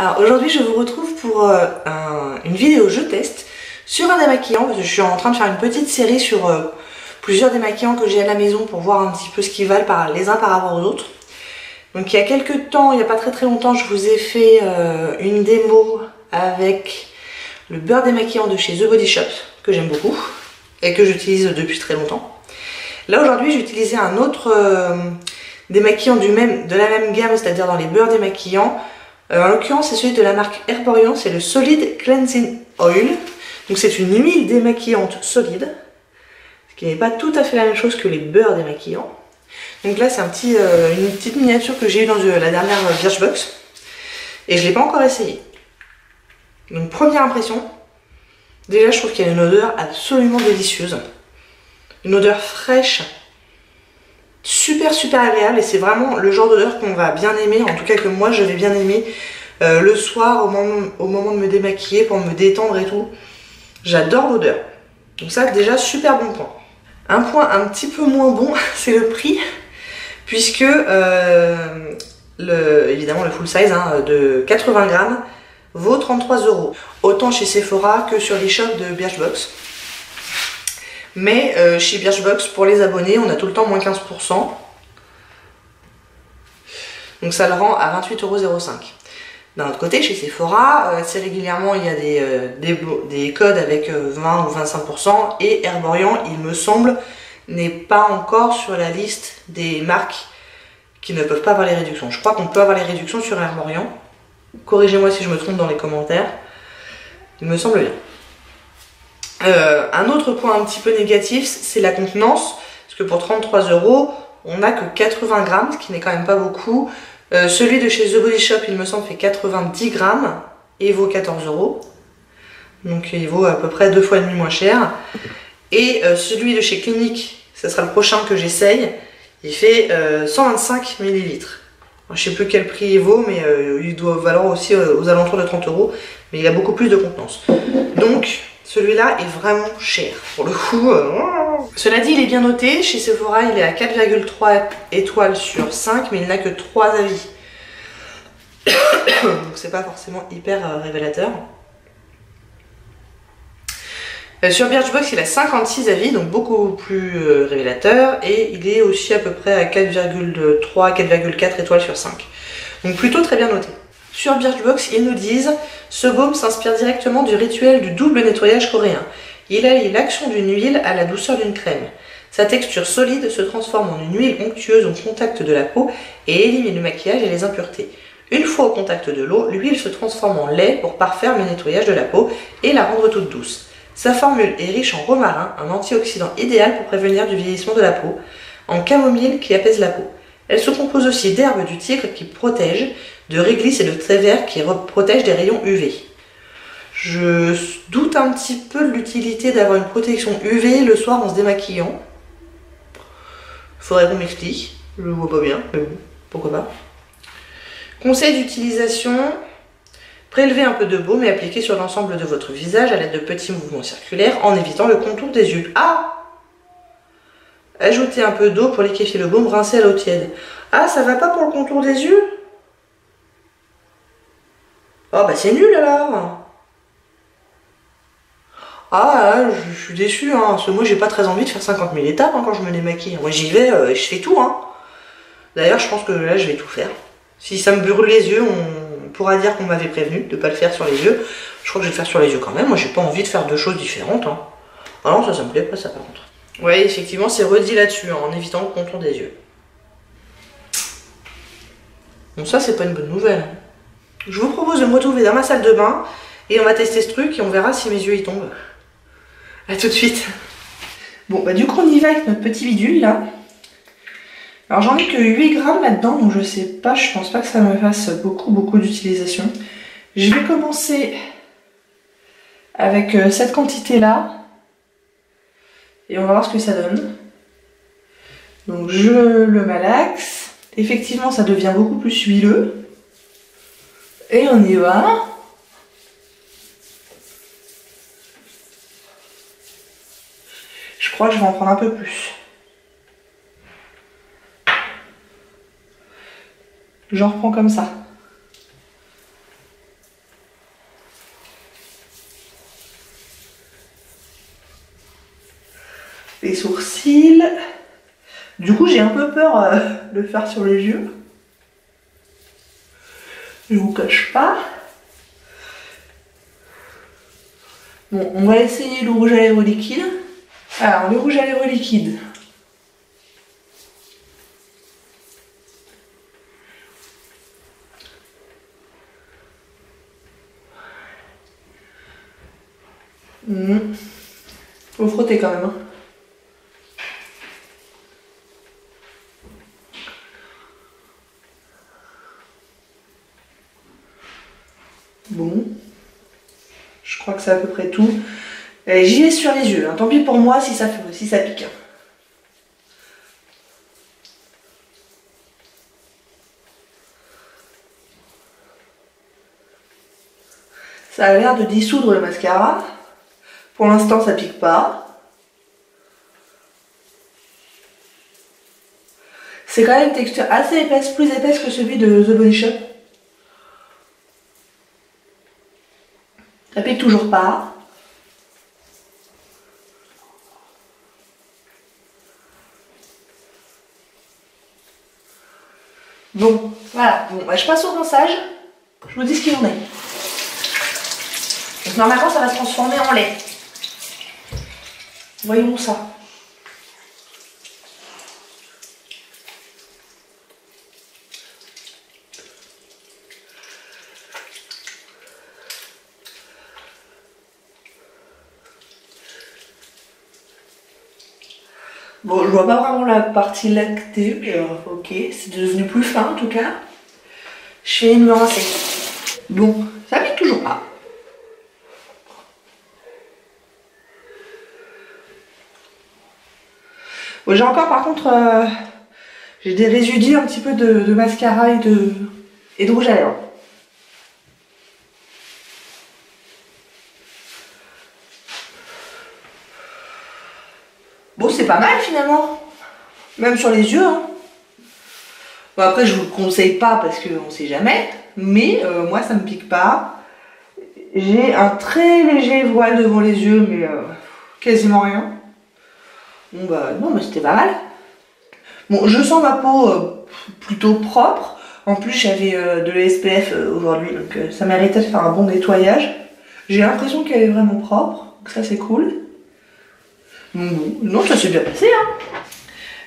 Alors aujourd'hui je vous retrouve pour une vidéo je teste sur un démaquillant parce que je suis en train de faire une petite série sur plusieurs démaquillants que j'ai à la maison pour voir un petit peu ce qu'ils valent les uns par rapport aux autres. Donc il y a quelques temps, il n'y a pas très longtemps, je vous ai fait une démo avec le beurre démaquillant de chez The Body Shop que j'aime beaucoup et que j'utilise depuis très longtemps. Là aujourd'hui j'ai utilisé un autre démaquillant de la même gamme, c'est-à-dire dans les beurres démaquillants. En l'occurrence c'est celui de la marque Herborian, c'est le Solid Cleansing Oil. Donc c'est une huile démaquillante solide, ce qui n'est pas tout à fait la même chose que les beurres démaquillants. Donc là c'est une petite miniature que j'ai eue dans la dernière Birchbox et je ne l'ai pas encore essayé. Donc première impression, déjà je trouve qu'il y a une odeur absolument délicieuse. Une odeur fraîche, super agréable, et c'est vraiment le genre d'odeur qu'on va bien aimer, en tout cas que moi je vais bien aimer le soir au moment de me démaquiller pour me détendre et tout. J'adore l'odeur. Donc ça déjà super bon point. Un point un petit peu moins bon c'est le prix, puisque évidemment le full size de 80 grammes vaut 33 €. Autant chez Sephora que sur les shops de Birchbox. Mais chez Birchbox, pour les abonnés, on a tout le temps moins 15%. Donc ça le rend à 28,05 €. D'un autre côté, chez Sephora, assez régulièrement, il y a des codes avec 20 ou 25%. Et Herborian, il me semble, n'est pas encore sur la liste des marques qui ne peuvent pas avoir les réductions. Je crois qu'on peut avoir les réductions sur Herborian. Corrigez-moi si je me trompe dans les commentaires. Il me semble bien. Un autre point un petit peu négatif, c'est la contenance, parce que pour 33 €, on n'a que 80 grammes, ce qui n'est quand même pas beaucoup. Celui de chez The Body Shop, il me semble, fait 90 grammes et vaut 14 €. Donc il vaut à peu près 2,5 fois moins cher. Et celui de chez Clinique, ce sera le prochain que j'essaye, il fait 125 ml. Je ne sais plus quel prix il vaut, mais il doit valoir aussi aux alentours de 30 €, mais il a beaucoup plus de contenance. Donc celui-là est vraiment cher, pour le coup. Cela dit, il est bien noté. Chez Sephora, il est à 4,3 étoiles sur 5, mais il n'a que 3 avis. Donc c'est pas forcément hyper révélateur. Sur Birchbox, il a 56 avis, donc beaucoup plus révélateur. Et il est aussi à peu près à 4,3, 4,4 étoiles sur 5. Donc plutôt très bien noté. Sur Birchbox, ils nous disent « Ce baume s'inspire directement du rituel du double nettoyage coréen. Il allie l'action d'une huile à la douceur d'une crème. Sa texture solide se transforme en une huile onctueuse au contact de la peau et élimine le maquillage et les impuretés. Une fois au contact de l'eau, l'huile se transforme en lait pour parfaire le nettoyage de la peau et la rendre toute douce. Sa formule est riche en romarin, un antioxydant idéal pour prévenir du vieillissement de la peau, en camomille qui apaise la peau. Elle se compose aussi d'herbes du tigre qui protègent, de réglisse et de thé vert qui protègent des rayons UV. Je doute un petit peu de l'utilité d'avoir une protection UV le soir en se démaquillant. Faudrait qu'on m'explique. Je le vois pas bien, mais bon, pourquoi pas. Conseil d'utilisation. Prélevez un peu de baume et appliquez sur l'ensemble de votre visage à l'aide de petits mouvements circulaires en évitant le contour des yeux. Ah! Ajoutez un peu d'eau pour liquéfier le baume, rincez à l'eau tiède. Ah, ça va pas pour le contour des yeux? Oh bah c'est nul alors. Ah, je suis déçue, parce que moi j'ai pas très envie de faire 50 000 étapes quand je me démaquille. Moi j'y vais, je fais tout. D'ailleurs je pense que là je vais tout faire. Si ça me brûle les yeux, on pourra dire qu'on m'avait prévenu de pas le faire sur les yeux. Je crois que je vais le faire sur les yeux quand même. Moi j'ai pas envie de faire deux choses différentes. Ah non, ça me plaît pas ça par contre. Ouais, effectivement c'est redit là-dessus, en évitant le contour des yeux. Bon ça c'est pas une bonne nouvelle. Je vous propose de me retrouver dans ma salle de bain et on va tester ce truc et on verra si mes yeux y tombent. A tout de suite. Bon bah du coup on y va avec notre petit bidule là. Alors j'en ai que 8 grammes là-dedans, donc je sais pas, je pense pas que ça me fasse beaucoup d'utilisation. Je vais commencer avec cette quantité là et on va voir ce que ça donne. Donc je le malaxe. Effectivement ça devient beaucoup plus huileux. Et on y va. Je crois que je vais en prendre un peu plus. J'en reprends comme ça. Les sourcils. Du coup, j'ai un peu peur de le faire sur les yeux. Je vous cache pas. Bon, on va essayer le rouge à lèvres liquide. Alors, le rouge à lèvres liquide. Faut frotter quand même. Hein. Bon. Je crois que c'est à peu près tout. J'y vais sur les yeux. Hein. Tant pis pour moi si ça pique. Ça a l'air de dissoudre le mascara. Pour l'instant, ça pique pas. C'est quand même une texture assez épaisse, plus épaisse que celui de The Body Shop. Ça pique toujours pas. Bon, voilà. Bon, bah, je passe au rinçage. Je vous dis ce qu'il en est. Donc, normalement, ça va se transformer en lait. Voyons ça. Bon, je vois pas vraiment la partie lactée, mais ok, c'est devenu plus fin en tout cas. Je vais me rincer. Bon, ça pique toujours pas. Bon, j'ai encore par contre, j'ai des résidus un petit peu de mascara et de rouge à lèvres. Bon, c'est pas mal finalement, même sur les yeux. Hein. Bon, après, je vous le conseille pas parce qu'on sait jamais, mais moi ça me pique pas. J'ai un très léger voile devant les yeux, mais quasiment rien. Bon bah non, mais c'était pas mal. Bon, je sens ma peau plutôt propre. En plus, j'avais de l'SPF aujourd'hui, donc ça méritait de faire un bon nettoyage. J'ai l'impression qu'elle est vraiment propre, donc ça c'est cool. Bon, non, ça s'est bien passé. Hein.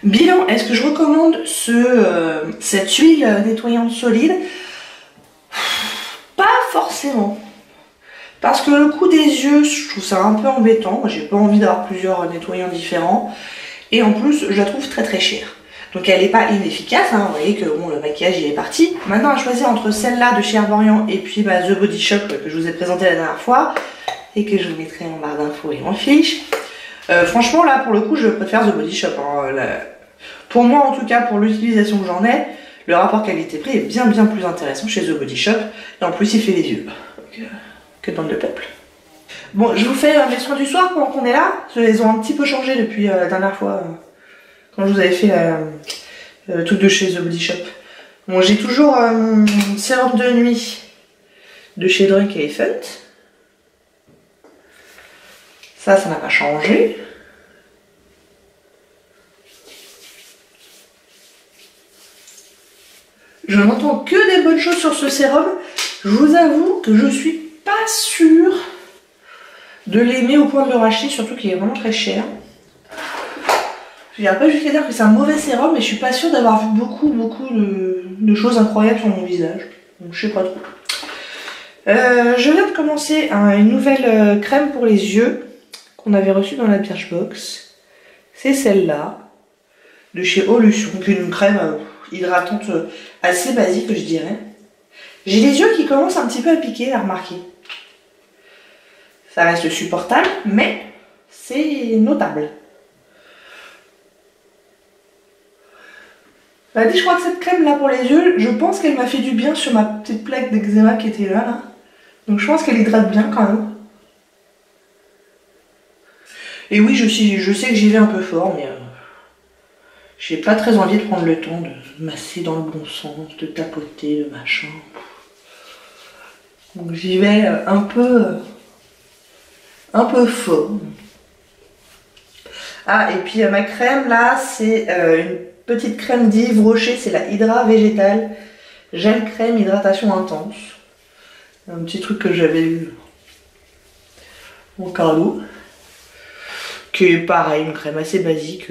Bilan, est-ce que je recommande cette huile nettoyante solide? Pas forcément. Parce que le coup des yeux, je trouve ça un peu embêtant. Moi, j'ai pas envie d'avoir plusieurs nettoyants différents. Et en plus, je la trouve très très chère. Donc elle n'est pas inefficace, hein. Vous voyez que bon, le maquillage il est parti. Maintenant à choisir entre celle-là de chez Herborian et puis bah, The Body Shop que je vous ai présenté la dernière fois et que je vous mettrai en barre d'infos et en fiche. Franchement là pour le coup je préfère The Body Shop. Hein. Pour moi en tout cas, pour l'utilisation que j'en ai, le rapport qualité-prix est bien plus intéressant chez The Body Shop. Et en plus il fait les yeux. Donc, que dans le peuple. Bon, je vous fais mes soins du soir pendant qu'on est là. Ils ont un petit peu changé depuis la dernière fois. Quand je vous avais fait le truc de chez The Body Shop. Bon, j'ai toujours mon sérum de nuit de chez Drunk Elephant. Ça n'a pas changé. Je n'entends que des bonnes choses sur ce sérum. Je vous avoue que je suis pas sûre de l'aimer au point de le racheter, surtout qu'il est vraiment très cher. Je n'irai pas jusqu'à dire que c'est un mauvais sérum, mais je suis pas sûre d'avoir vu beaucoup de choses incroyables sur mon visage. Donc je sais pas trop. Je viens de commencer une nouvelle crème pour les yeux qu'on avait reçue dans la Birchbox. C'est celle-là, de chez Olution, une crème hydratante assez basique, je dirais. J'ai les yeux qui commencent un petit peu à piquer, à remarquer. Ça reste supportable, mais c'est notable. Je crois que cette crème là pour les yeux, je pense qu'elle m'a fait du bien sur ma petite plaque d'eczéma qui était là. Donc je pense qu'elle hydrate bien quand même. Et oui, je sais que j'y vais un peu fort, mais j'ai pas très envie de prendre le temps de masser dans le bon sens, de tapoter, de machin. Donc j'y vais un peu fort. Ah, et puis ma crème là, c'est une petite crème d'Yves Rocher, c'est la Hydra végétale. Gel crème hydratation intense. Un petit truc que j'avais eu au cargo. Qui est pareil, une crème assez basique.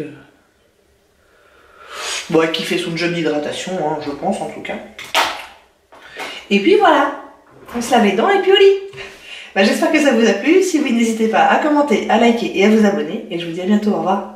Bon, qui fait son job d'hydratation, hein, je pense en tout cas. Et puis voilà, on se lave les dents et puis au lit. Bah, j'espère que ça vous a plu. Si oui, n'hésitez pas à commenter, à liker et à vous abonner. Et je vous dis à bientôt, au revoir.